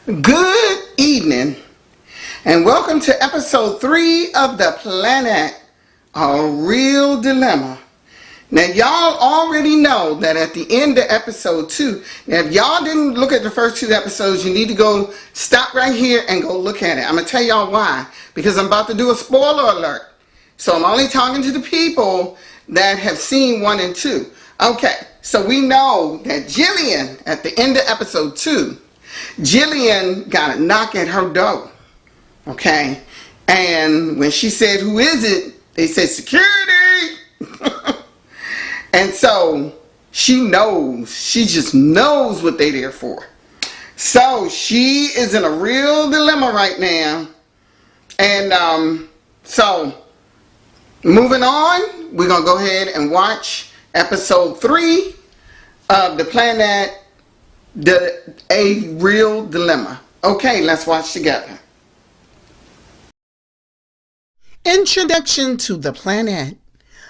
Good evening, and welcome to episode 3 of the Planet, A Real Dilemma. Now, y'all already know that at the end of episode 2, now if y'all didn't look at the first 2 episodes, you need to go stop right here and go look at it. I'm going to tell y'all why. Because I'm about to do a spoiler alert. So I'm only talking to the people that have seen 1 and 2. Okay, so we know that Jillian, at the end of episode 2, Jillian got a knock at her door. Okay, and when she said, "Who is it?" they said, "Security." And so she just knows what they're there for. So she is in a real dilemma right now. And so moving on, we're going to go ahead and watch episode 3 of the Planet, A Real Dilemma. Okay, let's watch together. Introduction to the Planet.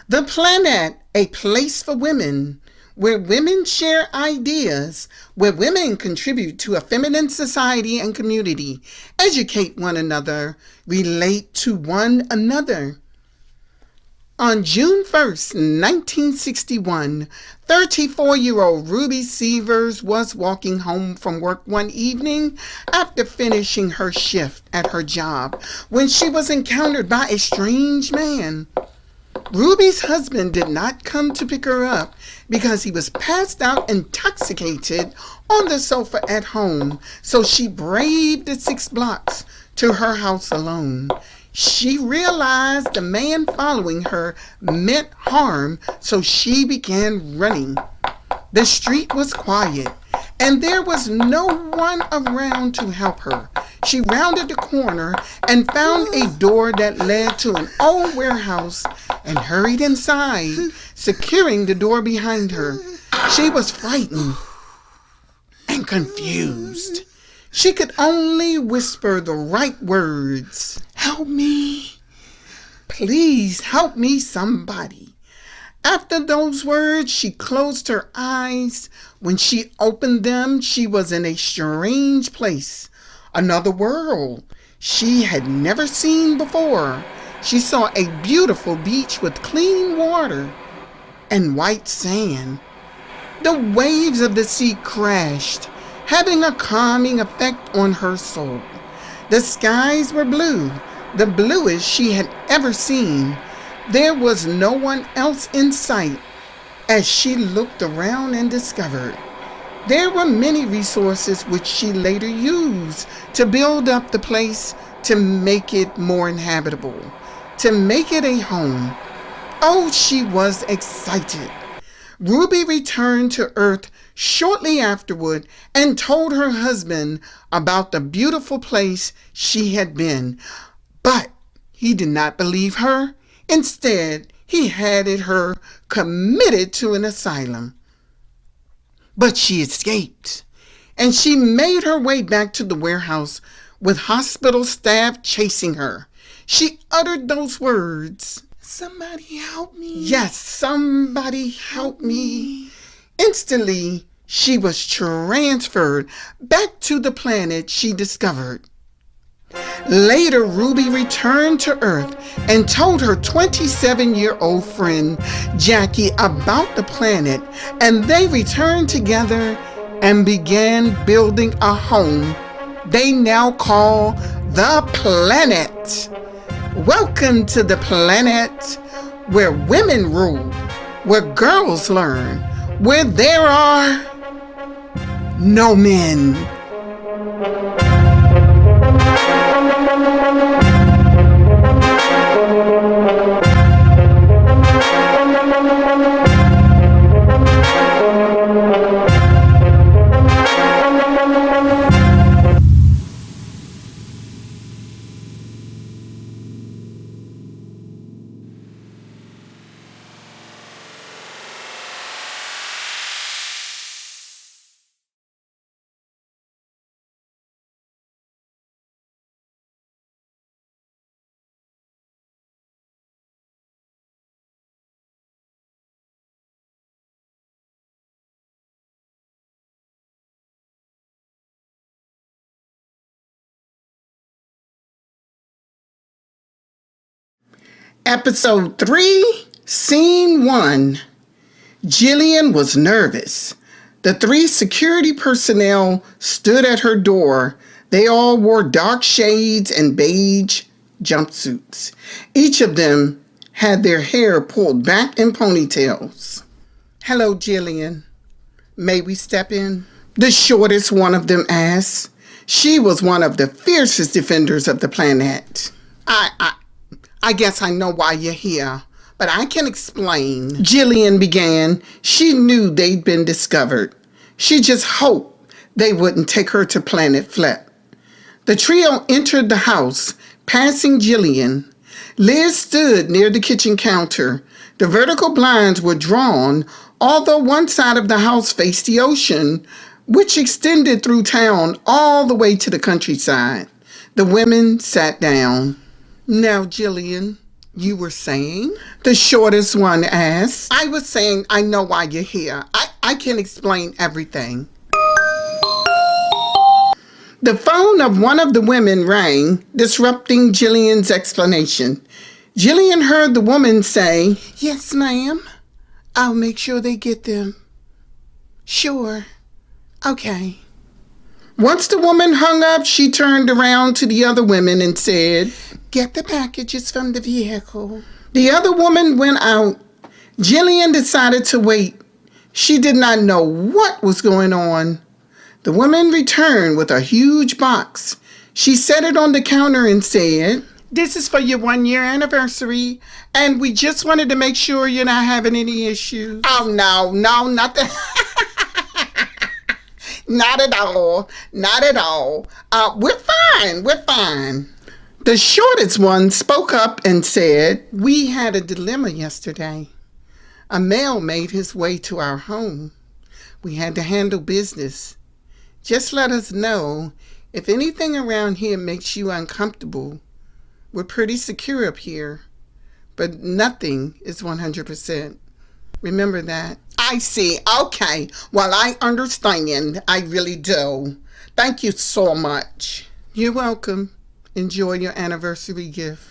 The Planet, a place for women, where women share ideas, where women contribute to a feminine society and community, educate one another, relate to one another. On June 1st, 1961, 34-year-old Ruby Severs was walking home from work one evening after finishing her shift at her job when she was encountered by a strange man. Ruby's husband did not come to pick her up because he was passed out intoxicated on the sofa at home, so she braved the 6 blocks to her house alone. She realized the man following her meant harm, so she began running. The street was quiet, and there was no one around to help her. She rounded the corner and found a door that led to an old warehouse and hurried inside, securing the door behind her. She was frightened and confused. She could only whisper the right words. "Help me. Please help me, somebody." After those words, she closed her eyes. When she opened them, she was in a strange place, another world she had never seen before. She saw a beautiful beach with clean water and white sand. The waves of the sea crashed, having a calming effect on her soul. The skies were blue, the bluest she had ever seen. There was no one else in sight as she looked around and discovered there were many resources which she later used to build up the place, to make it more inhabitable, to make it a home. Oh, she was excited. Ruby returned to Earth shortly afterward and told her husband about the beautiful place she had been. But he did not believe her. Instead, he had her committed to an asylum. But she escaped, and she made her way back to the warehouse with hospital staff chasing her. She uttered those words, "Somebody help me." Yes, somebody help me. Instantly, she was transferred back to the planet she discovered. Later, Ruby returned to Earth and told her 27-year-old friend Jackie about the planet, and they returned together and began building a home they now call the Planet. Welcome to the Planet, where women rule, where girls learn, where there are no men. Episode 3, Scene 1. Jillian was nervous. The 3 security personnel stood at her door. They all wore dark shades and beige jumpsuits. Each of them had their hair pulled back in ponytails. "Hello, Jillian. May we step in?" the shortest one of them asked. She was one of the fiercest defenders of the planet. I guess I know why you're here, but I can explain. Jillian began. She knew they'd been discovered. She just hoped they wouldn't take her to Planet Flip. The trio entered the house, passing Jillian. Liz stood near the kitchen counter. The vertical blinds were drawn, although one side of the house faced the ocean, which extended through town all the way to the countryside. The women sat down. "Now, Jillian, you were saying?" the shortest one asked. "I was saying I know why you're here. I can explain everything." The phone of one of the women rang, disrupting Jillian's explanation. Jillian heard the woman say, "Yes, ma'am. I'll make sure they get them." "Sure. Okay." Once the woman hung up, she turned around to the other women and said, "Get the packages from the vehicle." The other woman went out. Jillian decided to wait. She did not know what was going on. The woman returned with a huge box. She set it on the counter and said, "This is for your 1-year anniversary, and we just wanted to make sure you're not having any issues." "Oh, no, not that." Not at all. Not at all. We're fine. The shortest one spoke up and said, "We had a dilemma yesterday. A male made his way to our home. We had to handle business. Just let us know if anything around here makes you uncomfortable. We're pretty secure up here, but nothing is 100%. Remember that." "I see. Okay. Well, I understand. I really do. Thank you so much." "You're welcome. Enjoy your anniversary gift."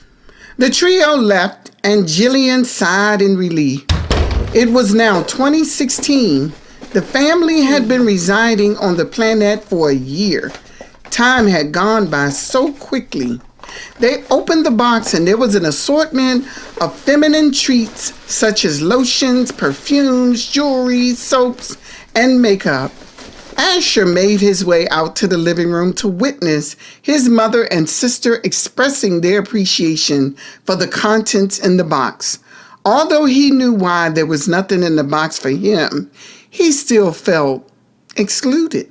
The trio left, and Jillian sighed in relief. It was now 2016. The family had been residing on the planet for a year. Time had gone by so quickly. They opened the box and there was an assortment of feminine treats such as lotions, perfumes, jewelry, soaps, and makeup. Asher made his way out to the living room to witness his mother and sister expressing their appreciation for the contents in the box. Although he knew why there was nothing in the box for him, he still felt excluded.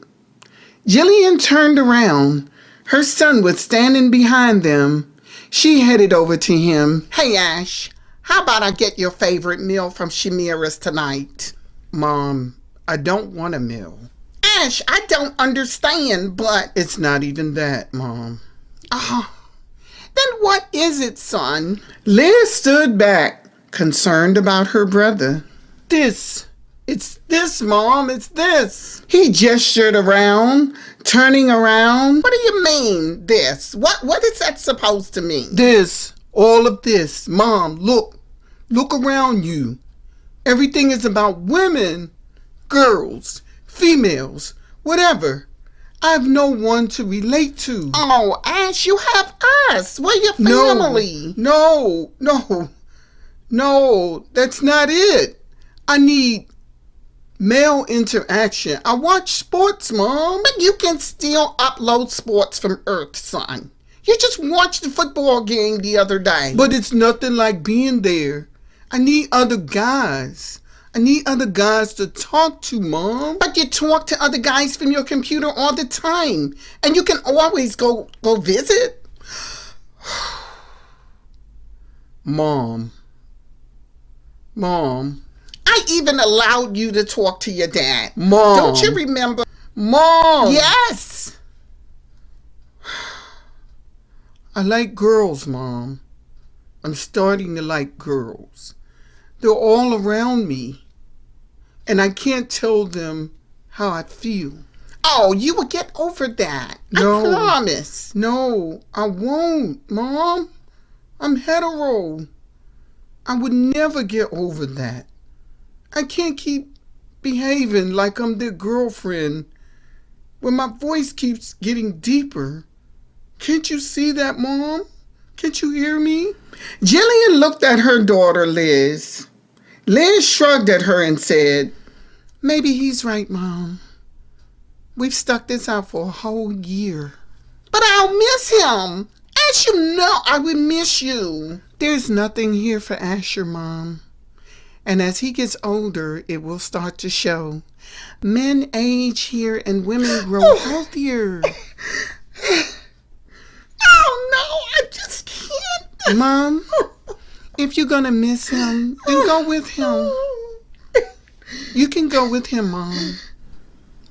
Jillian turned around. Her son was standing behind them. She headed over to him. "Hey, Ash, how about I get your favorite meal from Shamira's tonight?" "Mom, I don't want a meal." "Ash, I don't understand, but..." "It's not even that, Mom." "Oh, then what is it, son?" Liz stood back, concerned about her brother. It's this, Mom, it's this." He gestured around, turning around. "What do you mean, this? What is that supposed to mean?" "This, all of this. Mom, look around you. Everything is about women, girls, females, whatever. I have no one to relate to." "Oh, Ash, you have us. We're your family." No, that's not it. I need male interaction. I watch sports, Mom. But you can still upload sports from Earth, son. You just watched the football game the other day. But it's nothing like being there. I need other guys. I need other guys to talk to, Mom. But you talk to other guys from your computer all the time. And you can always go visit. Mom. I even allowed you to talk to your dad. Mom. Don't you remember? Mom. Yes. I like girls, Mom. I'm starting to like girls. They're all around me. And I can't tell them how I feel. Oh, you will get over that. No. I promise. No, I won't, Mom. I'm hetero. I would never get over that. I can't keep behaving like I'm their girlfriend when my voice keeps getting deeper. Can't you see that, Mom? Can't you hear me? Jillian looked at her daughter, Liz. Liz shrugged at her and said, maybe he's right, Mom. We've stuck this out for a whole year. But I'll miss him. As you know, I would miss you. There's nothing here for Asher, Mom. And as he gets older, it will start to show. Men age here and women grow healthier. Oh, no, I just can't. Mom, if you're going to miss him, then go with him. You can go with him, Mom.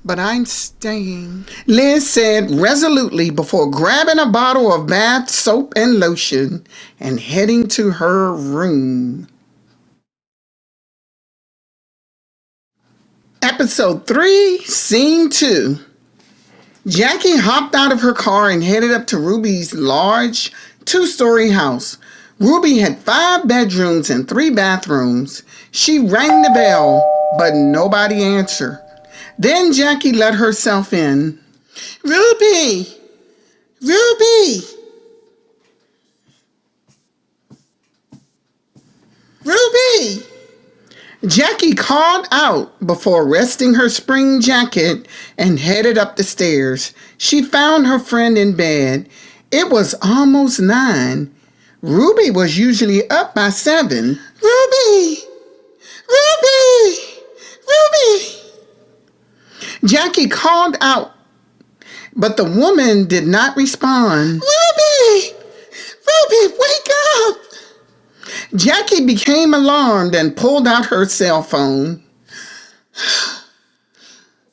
But I'm staying, Liz said resolutely before grabbing a bottle of bath soap and lotion and heading to her room. Episode 3, Scene 2. Jackie hopped out of her car and headed up to Ruby's large 2-story house. Ruby had 5 bedrooms and 3 bathrooms. She rang the bell, but nobody answered. Then Jackie let herself in. Ruby! Ruby! Ruby! Jackie called out before resting her spring jacket and headed up the stairs. She found her friend in bed. It was almost 9. Ruby was usually up by 7. Ruby! Ruby! Ruby! Jackie called out, but the woman did not respond. Ruby! Ruby, wake up! Jackie became alarmed and pulled out her cell phone.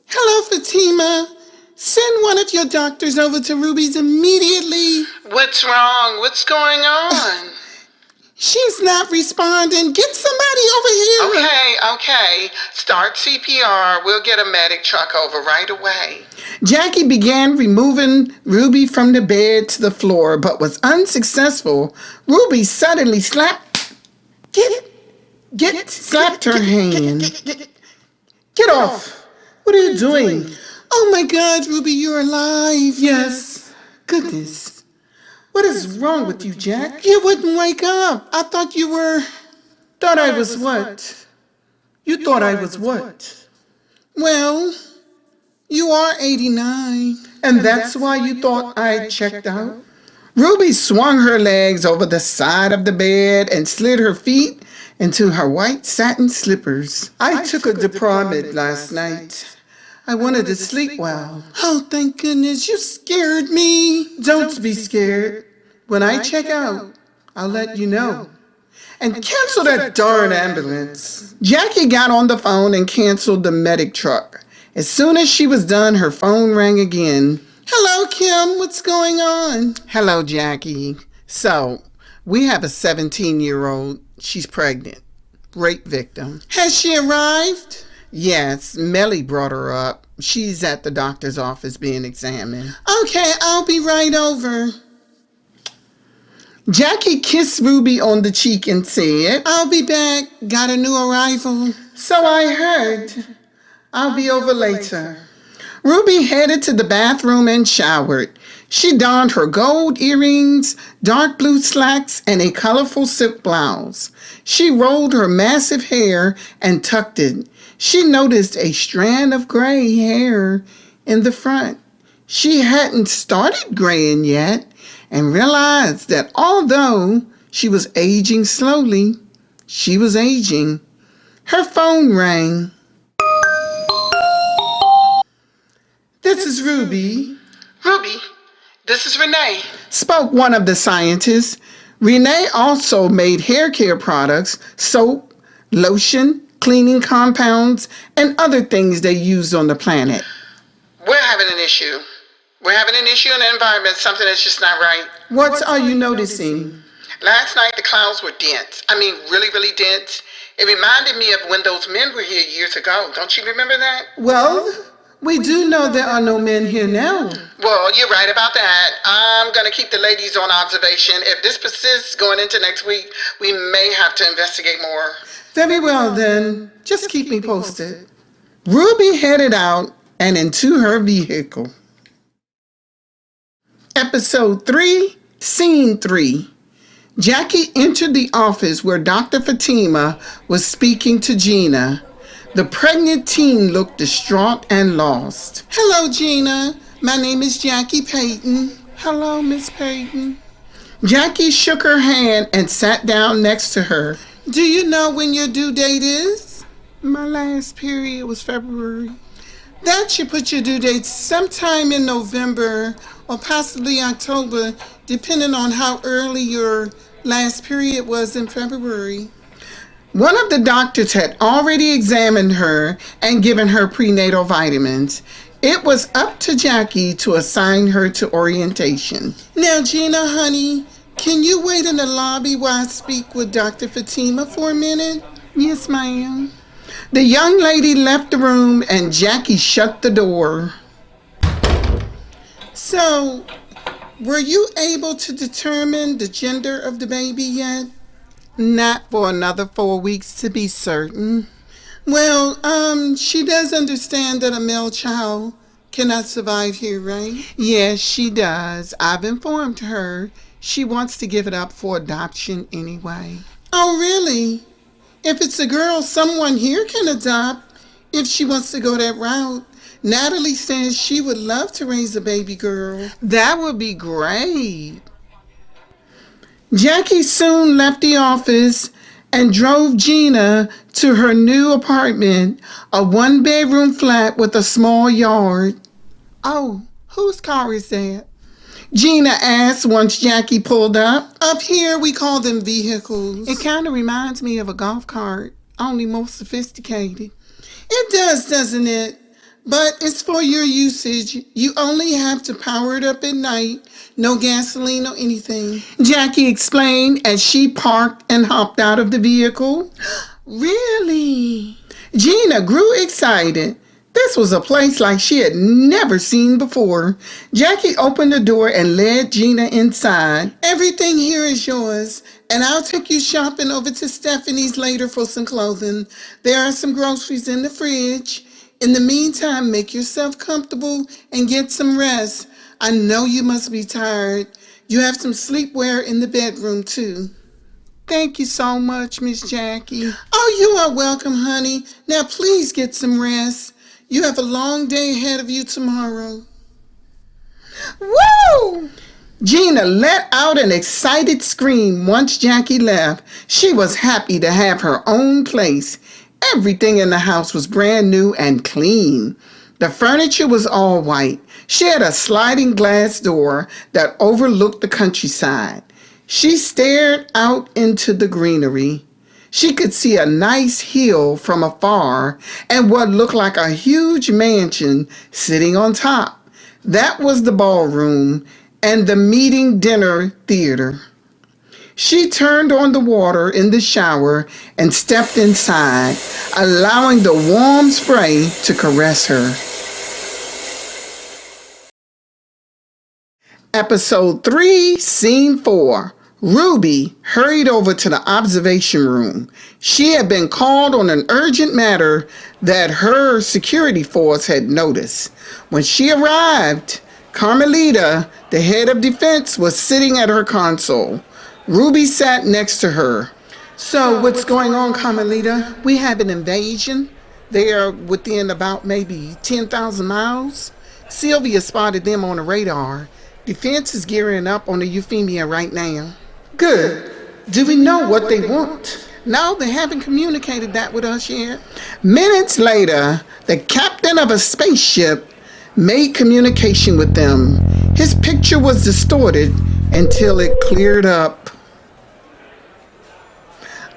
Hello, Fatima. Send one of your doctors over to Ruby's immediately. What's wrong? What's going on? She's not responding. Get somebody over here. Okay. Start CPR. We'll get a medic truck over right away. Jackie began removing Ruby from the bed to the floor, but was unsuccessful. Ruby suddenly slapped her hand. Get off. What are you doing? Oh my God, Ruby, you're alive. Yes. Goodness. What is wrong with you, Jack? You wouldn't wake up. I thought you were... Thought I was what? You thought I was what? Well, you are 89. And that's why you thought I checked out? Ruby swung her legs over the side of the bed and slid her feet into her white satin slippers. I took a diplomat last night. I wanted to sleep well. Oh, thank goodness, you scared me. Don't be scared. When I check out, I'll let you know. And cancel that darn ambulance. Jackie got on the phone and canceled the medic truck. As soon as she was done, her phone rang again. Hello, Kim. What's going on? Hello, Jackie. So, we have a 17-year-old. She's pregnant. Rape victim. Has she arrived? Yes, Melly brought her up. She's at the doctor's office being examined. Okay, I'll be right over. Jackie kissed Ruby on the cheek and said, I'll be back. Got a new arrival. So I heard. I'll be over later. Ruby headed to the bathroom and showered. She donned her gold earrings, dark blue slacks, and a colorful silk blouse. She rolled her massive hair and tucked it. She noticed a strand of gray hair in the front. She hadn't started graying yet and realized that although she was aging slowly, she was aging. Her phone rang. This is Ruby. Ruby, this is Renee, spoke one of the scientists. Renee also made hair care products, soap, lotion, cleaning compounds, and other things they used on the planet. We're having an issue. We're having an issue in the environment, something that's just not right. What are you noticing? Last night the clouds were dense. I mean, really, really dense. It reminded me of when those men were here years ago. Don't you remember that? Well, We do know there are no men here now. Well, you're right about that. I'm going to keep the ladies on observation. If this persists going into next week, we may have to investigate more. Very well then. Just keep me posted. Ruby headed out and into her vehicle. Episode 3, Scene 3. Jackie entered the office where Dr. Fatima was speaking to Gina. The pregnant teen looked distraught and lost. Hello, Gina. My name is Jackie Payton. Hello, Miss Payton. Jackie shook her hand and sat down next to her. Do you know when your due date is? My last period was February. That should put your due date sometime in November or possibly October, depending on how early your last period was in February. One of the doctors had already examined her and given her prenatal vitamins. It was up to Jackie to assign her to orientation. Now, Gina, honey, can you wait in the lobby while I speak with Dr. Fatima for a minute? Yes, ma'am. The young lady left the room and Jackie shut the door. So, were you able to determine the gender of the baby yet? Not for another 4 weeks to be certain. Well, she does understand that a male child cannot survive here, right? Yes, she does. I've informed her. She wants to give it up for adoption anyway. Oh, really? If it's a girl, someone here can adopt if she wants to go that route. Natalie says she would love to raise a baby girl. That would be great. Jackie soon left the office and drove Gina to her new apartment, a 1-bedroom flat with a small yard. Oh, whose car is that? Gina asked once Jackie pulled up. Up here, we call them vehicles. It kind of reminds me of a golf cart, only more sophisticated. It does, doesn't it? But it's for your usage. You only have to power it up at night. No gasoline or anything. Jackie explained as she parked and hopped out of the vehicle. Really? Gina grew excited. This was a place like she had never seen before. Jackie opened the door and led Gina inside. Everything here is yours, and I'll take you shopping over to Stephanie's later for some clothing. There are some groceries in the fridge. In the meantime, make yourself comfortable and get some rest. I know you must be tired. You have some sleepwear in the bedroom, too. Thank you so much, Miss Jackie. Oh, you are welcome, honey. Now, please get some rest. You have a long day ahead of you tomorrow. Woo! Gina let out an excited scream once Jackie left. She was happy to have her own place. Everything in the house was brand new and clean. The furniture was all white. She had a sliding glass door that overlooked the countryside. She stared out into the greenery. She could see a nice hill from afar and what looked like a huge mansion sitting on top. That was the ballroom and the meeting dinner theater. She turned on the water in the shower and stepped inside, allowing the warm spray to caress her. Episode 3, Scene 4. Ruby hurried over to the observation room. She had been called on an urgent matter that her security force had noticed. When she arrived, Carmelita, the head of defense, was sitting at her console. Ruby sat next to her. So what's going on, Carmelita? We have an invasion. They are within about maybe 10,000 miles. Sylvia spotted them on the radar. Defense is gearing up on the Euphemia right now. Good. Do we know what they want? No, they haven't communicated that with us yet. Minutes later, the captain of a spaceship made communication with them. His picture was distorted until it cleared up.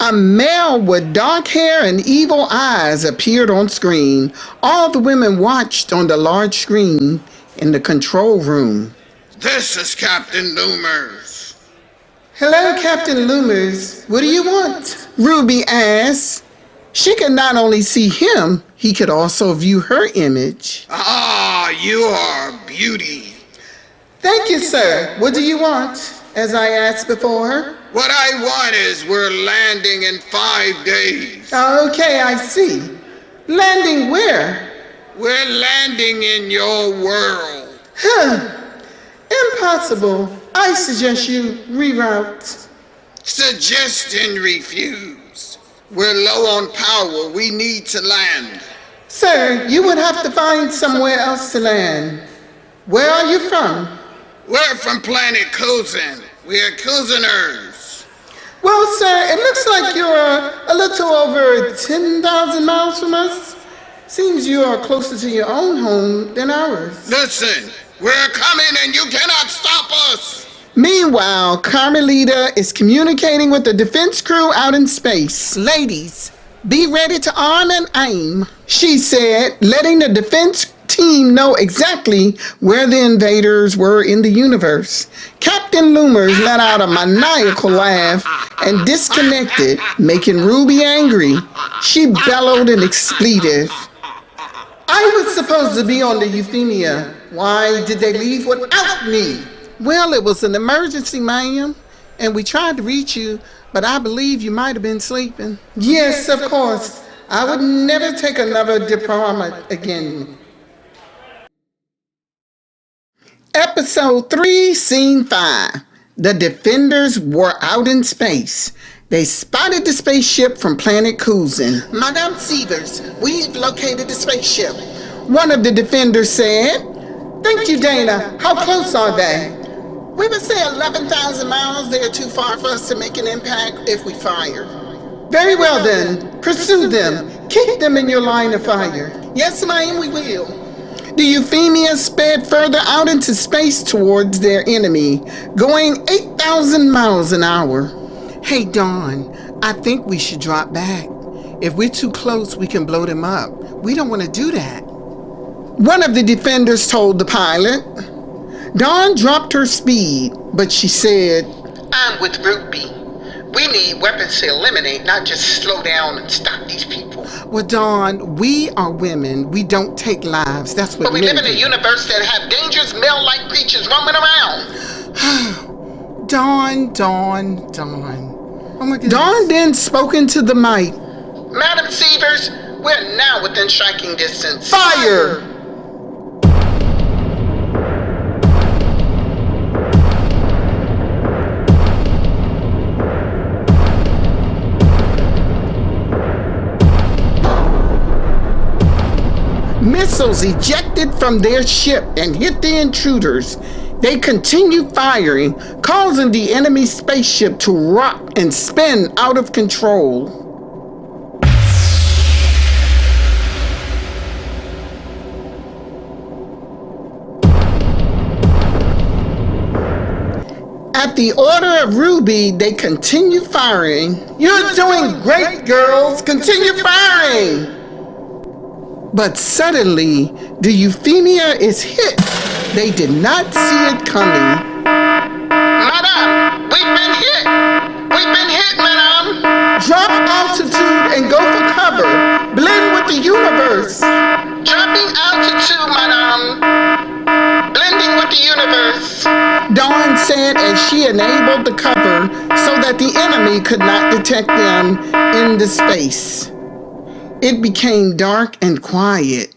A male with dark hair and evil eyes appeared on screen. All the women watched on the large screen in the control room. This is Captain Loomers. Hello, Captain Loomers. What do you want? Ruby asked. She could not only see him, he could also view her image. Ah, you are a beauty. Thank you, sir. What do you want? As I asked before. What I want is we're landing in 5 days. Okay, I see. Landing where? We're landing in your world. Impossible. I suggest you reroute. Suggest and refuse. We're low on power. We need to land. Sir, you would have to find somewhere else to land. Where are you from? We're from Planet Koozin. We're Koozaners. Well, sir, it looks like you're a little over 10,000 miles from us. Seems you are closer to your own home than ours. Listen, we're coming and you cannot stop us. Meanwhile, Carmelita is communicating with the defense crew out in space. Ladies, be ready to arm and aim, she said, letting the defense team know exactly where the invaders were in the universe. Captain Loomers let out a maniacal laugh and disconnected, making Ruby angry. She bellowed an expletive. I was supposed to be on the Euphemia. Why did they leave without me? Well, it was an emergency, ma'am, and we tried to reach you, but I believe you might have been sleeping. Yes, of course. I would never take another diplomat again. Episode 3, Scene 5. The Defenders were out in space. They spotted the spaceship from Planet Koozin. Madame Severs, we've located the spaceship, one of the defenders said. Thank you, Dana. How close are they? We would say 11,000 miles. They are too far for us to make an impact if we fire. Very well then. Pursue them. Keep them in your line of fire. Yes, ma'am, we will. The Euphemia sped further out into space towards their enemy, going 8,000 miles an hour. Hey, Dawn, I think we should drop back. If we're too close, we can blow them up. We don't want to do that. One of the defenders told the pilot. Dawn dropped her speed, but she said, I'm with Ruby. We need weapons to eliminate, not just slow down and stop these people. Well, Dawn, we are women. We don't take lives. That's what But we men live in a do. universe that have dangerous male-like creatures roaming around. Dawn. Oh my goodness. Dawn then spoke into the mic. Madam Severs, we're now within striking distance. Fire! Missiles ejected from their ship and hit the intruders. They continued firing, causing the enemy spaceship to rock and spin out of control. At the order of Ruby, they continue firing. You're doing great, girls. Continue firing. But suddenly, the Euphemia is hit. They did not see it coming. Madame, we've been hit. We've been hit, madame. Drop altitude and go for cover. Blend with the universe. Dropping altitude, madame. Blending with the universe. Dawn said as she enabled the cover so that the enemy could not detect them in the space. It became dark and quiet.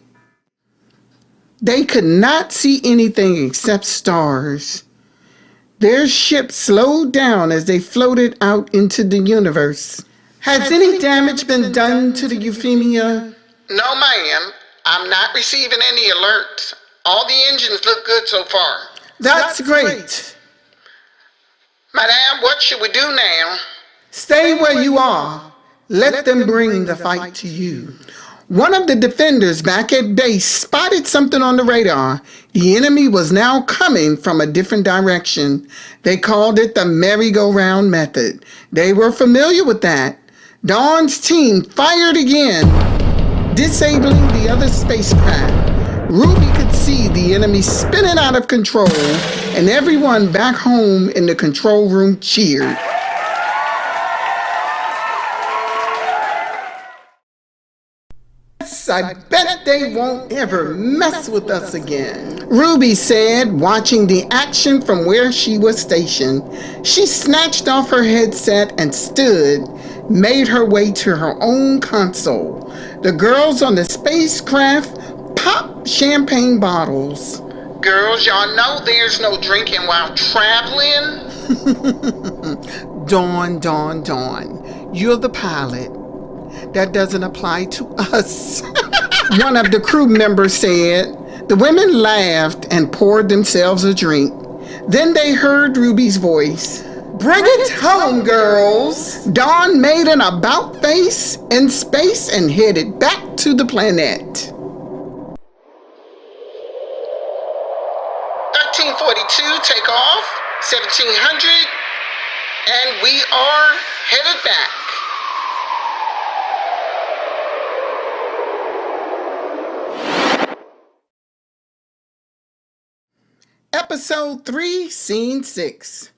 They could not see anything except stars. Their ship slowed down as they floated out into the universe. Has any damage been done to the Euphemia? No, ma'am. I'm not receiving any alerts. All the engines look good so far. That's great. Madame, what should we do now? Stay where you are. Let them bring the fight to you. One of the defenders back at base spotted something on the radar. The enemy was now coming from a different direction. They called it the merry-go-round method. They were familiar with that. Dawn's team fired again, disabling the other spacecraft. Ruby could see the enemy spinning out of control, and everyone back home in the control room cheered. I bet they won't ever mess with us again," Ruby said, watching the action from where she was stationed. She snatched off her headset and stood, made her way to her own console. The girls on the spacecraft popped champagne bottles. Girls, y'all know there's no drinking while traveling. Dawn, you're the pilot. That doesn't apply to us, one of the crew members said. The women laughed and poured themselves a drink. Then they heard Ruby's voice. "Bring it home, girls." Dawn made an about face in space and headed back to the planet. 1342, take off. 1700, and we are headed back. Episode 3, Scene 6.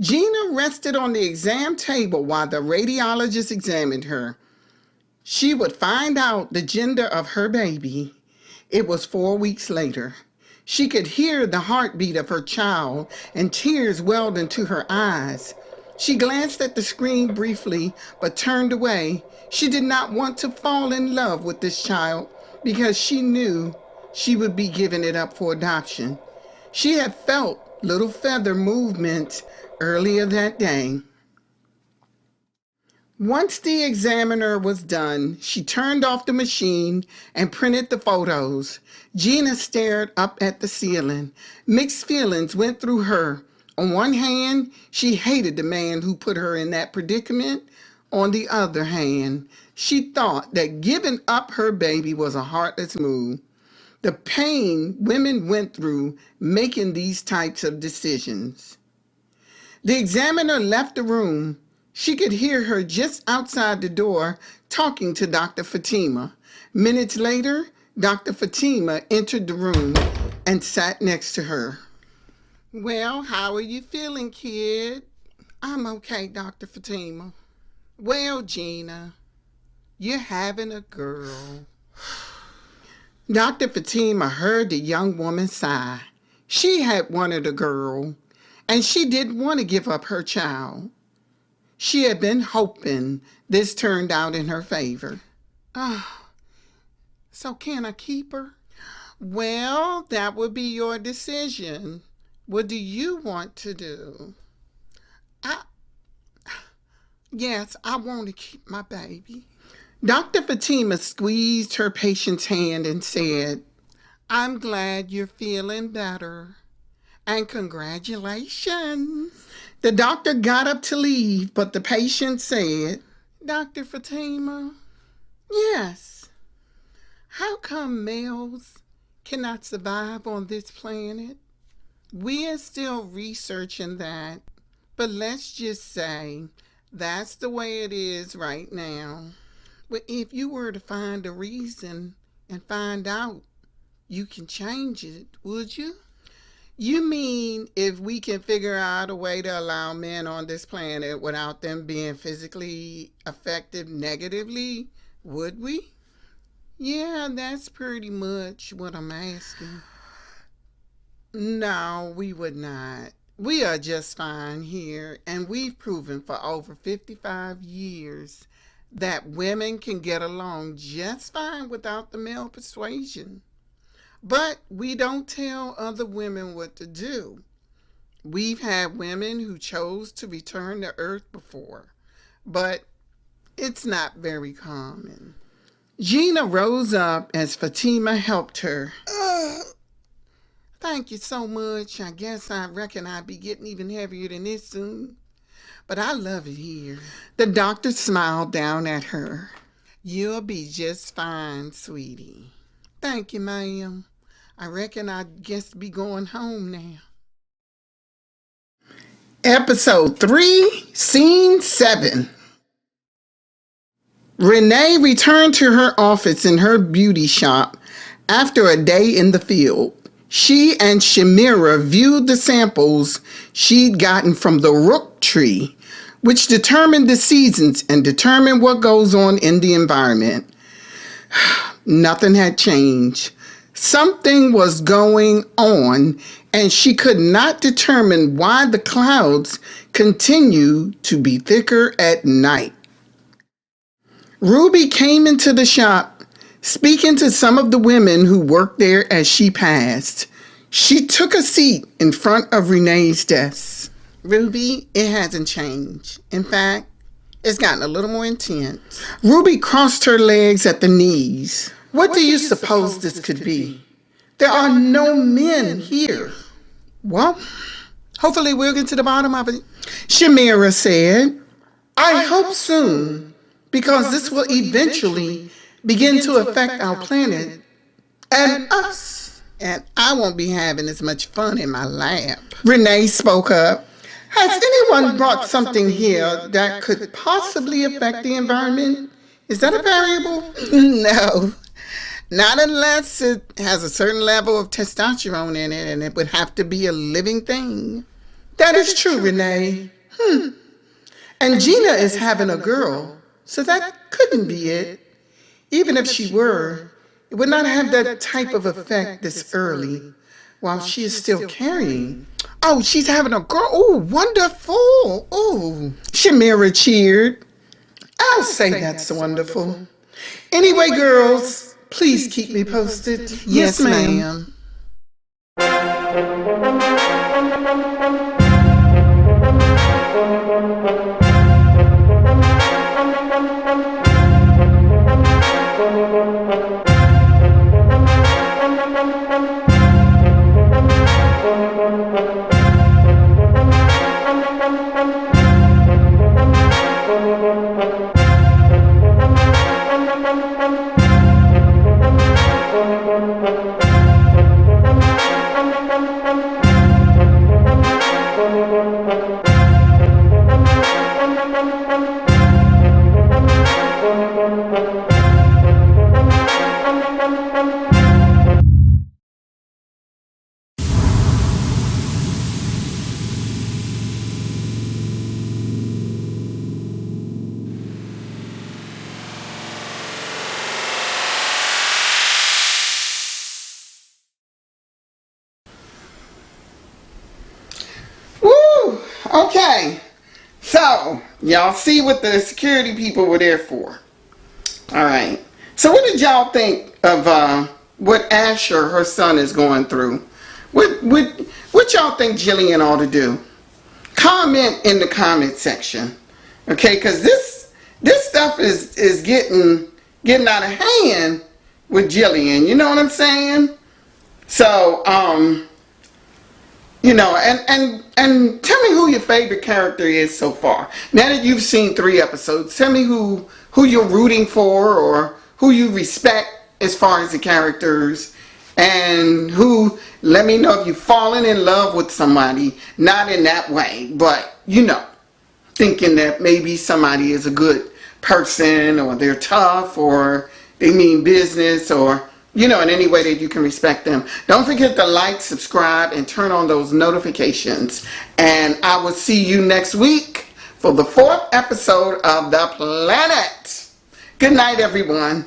Gina rested on the exam table while the radiologist examined her. She would find out the gender of her baby. It was 4 weeks later. She could hear the heartbeat of her child, and tears welled into her eyes. She glanced at the screen briefly, but turned away. She did not want to fall in love with this child because she knew she would be giving it up for adoption. She had felt little feather movement earlier that day. Once the examiner was done, she turned off the machine and printed the photos. Gina stared up at the ceiling. Mixed feelings went through her. On one hand, she hated the man who put her in that predicament. On the other hand, she thought that giving up her baby was a heartless move. The pain women went through making these types of decisions. The examiner left the room. She could hear her just outside the door talking to Dr. Fatima. Minutes later, Dr. Fatima entered the room and sat next to her. "Well, how are you feeling, kid?" "I'm okay, Dr. Fatima." "Well, Gina, you're having a girl." Dr. Fatima heard the young woman sigh. She had wanted a girl, and she didn't want to give up her child. She had been hoping this turned out in her favor. So can I keep her?" "Well, that would be your decision. What do you want to do?" Yes, I want to keep my baby." Dr. Fatima squeezed her patient's hand and said, "I'm glad you're feeling better. And congratulations." The doctor got up to leave, but the patient said, "Dr. Fatima, yes, how come males cannot survive on this planet?" "We are still researching that, but let's just say that's the way it is right now. But if you were to find a reason and find out, you can change it, would you?" "You mean if we can figure out a way to allow men on this planet without them being physically affected negatively, would we?" "Yeah, that's pretty much what I'm asking." "No, we would not. We are just fine here, and we've proven for over 55 years that women can get along just fine without the male persuasion. But we don't tell other women what to do. We've had women who chose to return to Earth before, but it's not very common." Gina rose up as Fatima helped her. "Thank you so much. I guess I reckon I'll be getting even heavier than this soon. But I love it here." The doctor smiled down at her. "You'll be just fine, sweetie." "Thank you, ma'am. I reckon I guess be going home now." Episode 3, Scene 7. Renee returned to her office in her beauty shop after a day in the field. She and Shamira viewed the samples she'd gotten from the rook tree, which determined the seasons and determined what goes on in the environment. nothing had changed. Something was going on, and she could not determine why the clouds continued to be thicker at night. Ruby came into the shop, speaking to some of the women who worked there as she passed. She took a seat in front of Renee's desk. Ruby, it hasn't changed. In fact, it's gotten a little more intense. Ruby crossed her legs at the knees. What do you suppose this could be? There are no men here. Well, hopefully we'll get to the bottom of it. Shamira said, I hope soon, because this will eventually begin to affect our planet and us. And I won't be having as much fun in my lab. Renee spoke up. Has anyone brought something here that could possibly affect the environment? Is that a variable? No. Not unless it has a certain level of testosterone in it, and it would have to be a living thing. That is true, Renee. And Gina is having a girl, so that couldn't be it. Even if she were, it would not have that type of effect this early, while she is still carrying. Oh, she's having a girl. Oh, wonderful. Oh, Shamira cheered. I'll say that's wonderful. Anyway, girls, please keep me posted. Yes, ma'am. Okay, so y'all see what the security people were there for. All right. So what did y'all think of what Asher, her son, is going through? What y'all think Jillian ought to do? Comment in the comment section, okay? Because this stuff is getting out of hand with Jillian. You know what I'm saying? So you know, and tell me who your favorite character is so far. Now that you've seen 3 episodes, tell me who you're rooting for or who you respect as far as the characters, and let me know if you've fallen in love with somebody, not in that way, but, you know, thinking that maybe somebody is a good person or they're tough or they mean business or, you know, in any way that you can respect them. Don't forget to like, subscribe, and turn on those notifications. And I will see you next week for the 4th episode of The Planet. Good night, everyone.